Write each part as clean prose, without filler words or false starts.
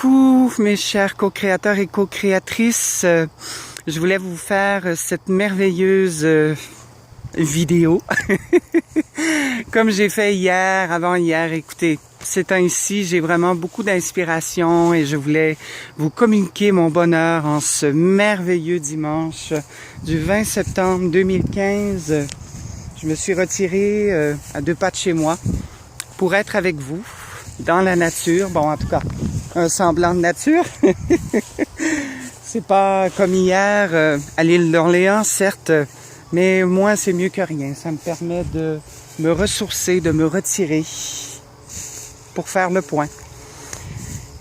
Coucou mes chers co-créateurs et co-créatrices, je voulais vous faire cette merveilleuse vidéo comme j'ai fait hier, avant-hier. Écoutez, ces temps-ci, j'ai vraiment beaucoup d'inspiration et je voulais vous communiquer mon bonheur en ce merveilleux dimanche du 20 septembre 2015. Je me suis retirée à 2 pas de chez moi pour être avec vous dans la nature. Bon, en tout cas, un semblant de nature. C'est pas comme hier à l'île d'Orléans, certes, mais moi, c'est mieux que rien. Ça me permet de me ressourcer, de me retirer pour faire le point.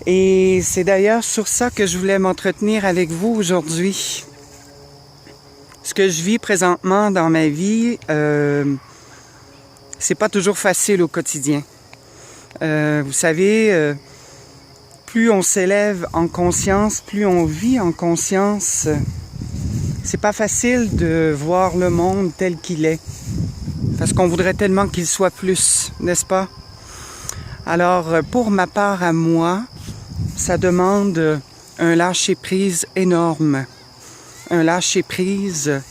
Et c'est d'ailleurs sur ça que je voulais m'entretenir avec vous aujourd'hui. Ce que je vis présentement dans ma vie, c'est pas toujours facile au quotidien. Vous savez, plus on s'élève en conscience, plus on vit en conscience, c'est pas facile de voir le monde tel qu'il est. Parce qu'on voudrait tellement qu'il soit plus, n'est-ce pas? Alors, pour ma part à moi, ça demande un lâcher-prise énorme. Un lâcher-prise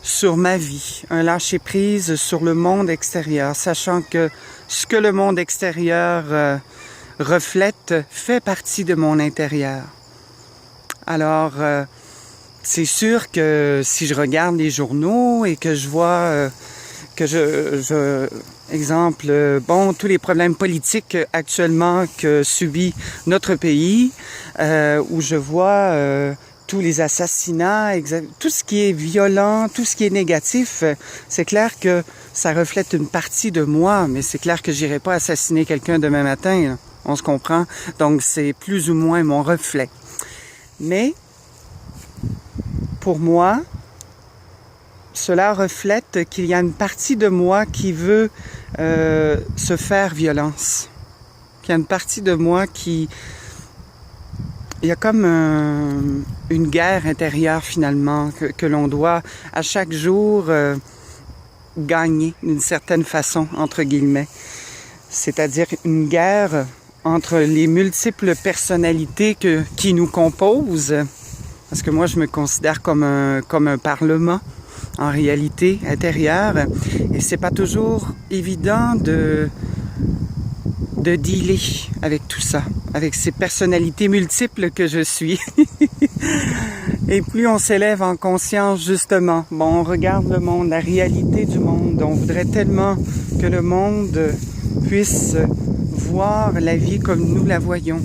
sur ma vie, un lâcher-prise sur le monde extérieur, sachant que ce que le monde extérieur reflète fait partie de mon intérieur. Alors, c'est sûr que si je regarde les journaux et que je vois exemple, tous les problèmes politiques actuellement que subit notre pays, où je vois tous les assassinats, tout ce qui est violent, tout ce qui est négatif, c'est clair que ça reflète une partie de moi, mais c'est clair que j'irai pas assassiner quelqu'un demain matin, là. On se comprend? Donc, c'est plus ou moins mon reflet. Mais, pour moi, cela reflète qu'il y a une partie de moi qui veut se faire violence. Qu'il y a une partie de moi qui... Il y a comme une guerre intérieure, finalement, que l'on doit, à chaque jour, gagner d'une certaine façon, entre guillemets. C'est-à-dire une guerre entre les multiples personnalités qui nous composent, parce que moi je me considère comme un parlement en réalité intérieure, et c'est pas toujours évident de dealer avec tout ça, avec ces personnalités multiples que je suis. Et plus on s'élève en conscience, justement, on regarde le monde, la réalité du monde, on voudrait tellement que le monde puisse voir la vie comme nous la voyons,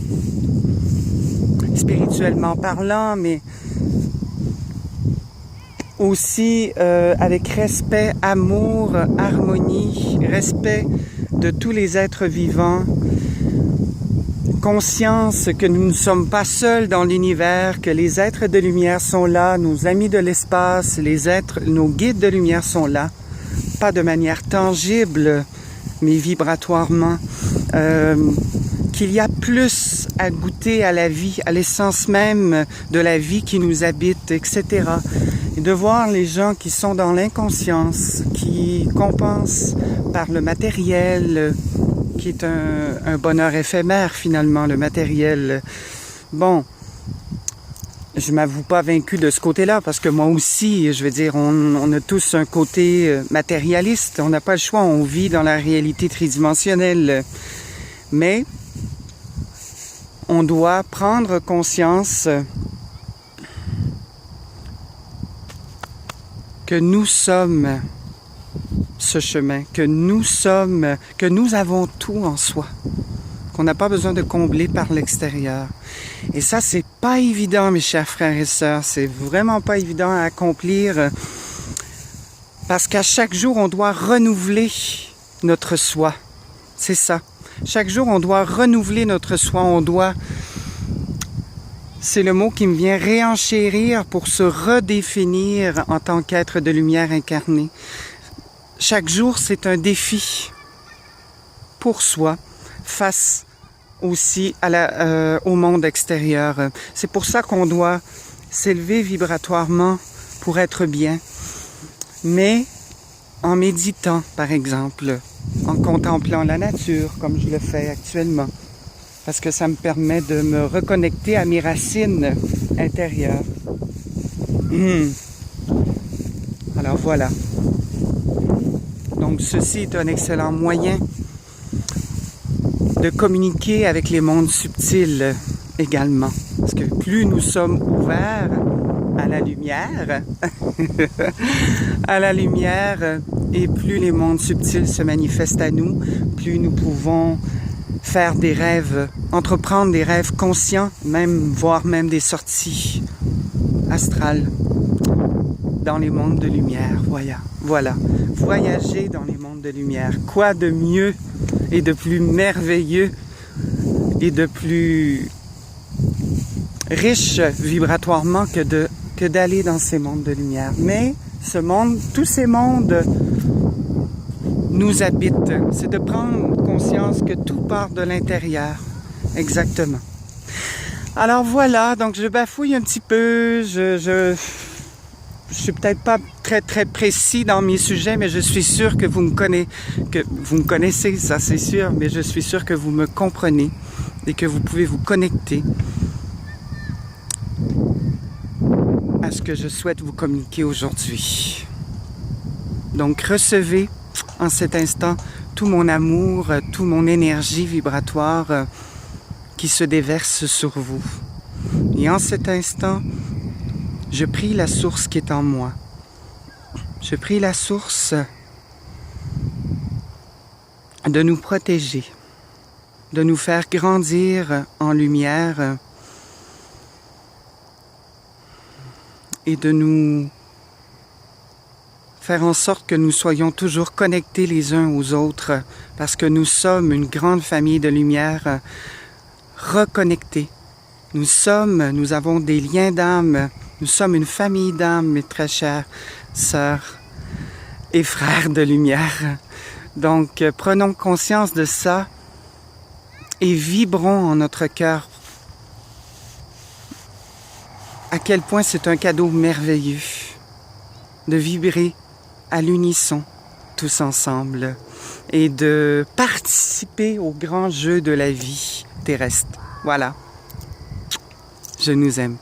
spirituellement parlant, mais aussi avec respect, amour, harmonie, respect de tous les êtres vivants, conscience que nous ne sommes pas seuls dans l'univers, que les êtres de lumière sont là, nos amis de l'espace, nos guides de lumière sont là, pas de manière tangible, mais vibratoirement, qu'il y a plus à goûter à la vie, à l'essence même de la vie qui nous habite, etc. Et de voir les gens qui sont dans l'inconscience, qui compensent par le matériel, qui est un bonheur éphémère finalement, le matériel. Bon, je m'avoue pas vaincu de ce côté-là, parce que moi aussi, je veux dire, on a tous un côté matérialiste, on n'a pas le choix, on vit dans la réalité tridimensionnelle. Mais on doit prendre conscience que nous sommes ce chemin, que nous avons tout en soi, qu'on n'a pas besoin de combler par l'extérieur. Et ça, c'est pas évident, mes chers frères et sœurs, c'est vraiment pas évident à accomplir, parce qu'à chaque jour, on doit renouveler notre soi. C'est ça. Chaque jour, on doit renouveler notre soi, c'est le mot qui me vient, réenchérir pour se redéfinir en tant qu'être de lumière incarné. Chaque jour, c'est un défi pour soi, face aussi au monde extérieur. C'est pour ça qu'on doit s'élever vibratoirement pour être bien. Mais en méditant, par exemple, en contemplant la nature, comme je le fais actuellement, parce que ça me permet de me reconnecter à mes racines intérieures. Alors voilà. Donc ceci est un excellent moyen de communiquer avec les mondes subtils également. Parce que plus nous sommes ouverts à la lumière, et plus les mondes subtils se manifestent à nous, plus nous pouvons faire des rêves, entreprendre des rêves conscients, voire même des sorties astrales dans les mondes de lumière. Voilà. Voyager dans les mondes de lumière. Quoi de mieux et de plus merveilleux et de plus riche vibratoirement que d'aller dans ces mondes de lumière. Mais tous ces mondes nous habitent. C'est de prendre conscience que tout part de l'intérieur. Exactement. Alors voilà, donc je bafouille un petit peu, je suis peut-être pas très très précis dans mes sujets, mais je suis sûr que vous me connaissez, ça c'est sûr, mais je suis sûr que vous me comprenez et que vous pouvez vous connecter à ce que je souhaite vous communiquer aujourd'hui. Donc recevez en cet instant tout mon amour, toute mon énergie vibratoire qui se déverse sur vous. Et en cet instant, je prie la source qui est en moi. Je prie la source de nous protéger, de nous faire grandir en lumière et de nous faire en sorte que nous soyons toujours connectés les uns aux autres parce que nous sommes une grande famille de lumière reconnectés. Nous avons des liens d'âme. Nous sommes une famille d'âmes, mes très chères sœurs et frères de lumière. Donc, prenons conscience de ça et vibrons en notre cœur à quel point c'est un cadeau merveilleux de vibrer à l'unisson tous ensemble et de participer au grand jeu de la vie terrestre. Voilà. Je nous aime.